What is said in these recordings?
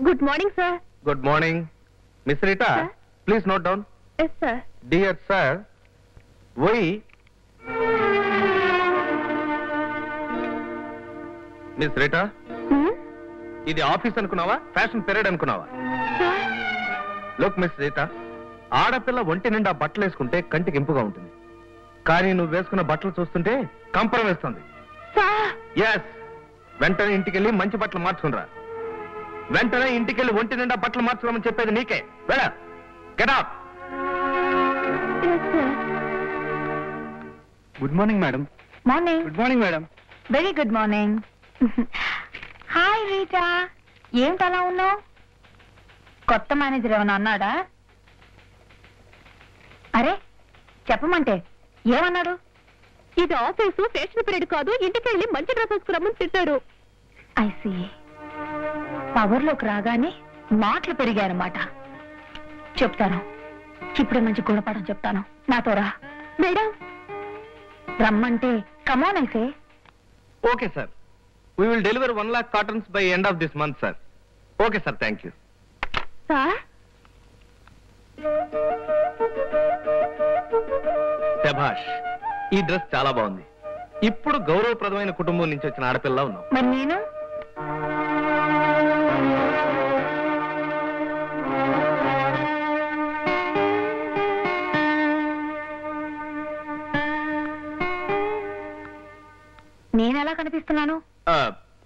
Good morning sir. Good morning miss Rita. Please note down. Yes sir. Dear sir, why miss Rita, ఇది office అనుకున్నావా, fashion period అనుకున్నావా? Look miss Rita, ఆడపిల్ల ఒంటి నిండా బట్టలు వేసుకుంటే కంటికి ఇంపుగా ఉంటుంది, కానీ నువ్వు వేసుకున్న బట్టలు చూస్తుంటే కంపరం వేస్తుంది. ఎస్, వెంటనే ఇంటికెళ్ళి మంచి బట్టలు మార్చుకునిరా. వెంటనే ఇంటికెళ్ళి ఒంటి నిండా బట్టలు మార్చుకోమని చెప్పేది నీకే. వెళ్ళ, get out. Good morning madam. Morning. Good morning madam. Very good morning. Hi Rita, ఏంటి అలా ఉన్నావు? కొత్త మేనేజర్ ఏమన్నా అన్నాడా? అరే చెప్పమంటే ఏమన్నాడు? ఇది ఆఫీసు, ఫ్యాషన్ పీరియడ్ కాదు, ఇంటికి వెళ్ళి మంచి డ్రెస్ వేసుకురమ్మని తిట్టాడు. I see. పవర్లోకి రాగానే మాటలు పెరిగాయన్నమాట. చెప్తాను, ఇప్పుడే మంచి గుణపాఠం చెప్తాను. నాతో రా. మేడం రమ్మంటే కమాన్ అయితే. Okay sir, we will deliver 1 lakh cottons by end of this month, sir. Okay sir, thank you. Sir శభాష్, ఈ డ్రెస్ చాలా బాగుంది. ఇప్పుడు గౌరవప్రదమైన కుటుంబం నుంచి వచ్చిన ఆడపిల్ల ఉన్నావు. మరి నేను నేనెలా కనిపిస్తున్నాను?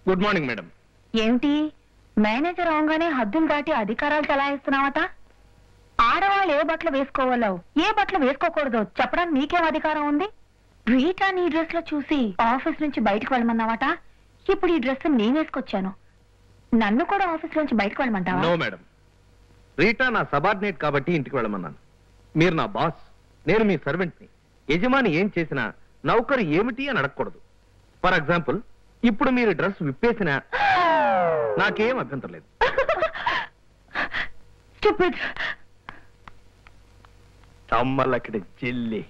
Good morning madam. ఏమిటి మేనేజర్ అవగానే హద్దులు దాటి అధికారాలు చలాయిస్తున్నావట? ఆడవాళ్ళు ఏ బట్టలు వేసుకోవాలో, ఏ బట్టలు వేసుకోకూడదో చెప్పడానికి నీకేం అధికారం ఉంది? రీటా నీ డ్రెస్ లో చూసి ఆఫీస్ నుంచి బయటకు వెళ్ళమన్నావట. ఇప్పుడు ఈ డ్రెస్ నేను వేసుకొచ్చాను, నన్ను కూడా ఆఫీస్ నుంచి బయటకు వెళ్ళమంటావా? నో మేడం, రీటా నా సబార్డినేట్ కాబట్టి ఇంటికి వెళ్ళమన్నాను. మీరు నా బాస్, నేను మీ సర్వెంట్ని. యజమాని ఏం చేసినా నౌకరు ఏమిటి అని అడగకూడదు. ఫర్ ఎగ్జాంపుల్, ఇప్పుడు మీరు డ్రెస్ విప్పేసినా నాకేం అభ్యంతరం లేదు. తమ్మలక్కడి జిల్లి.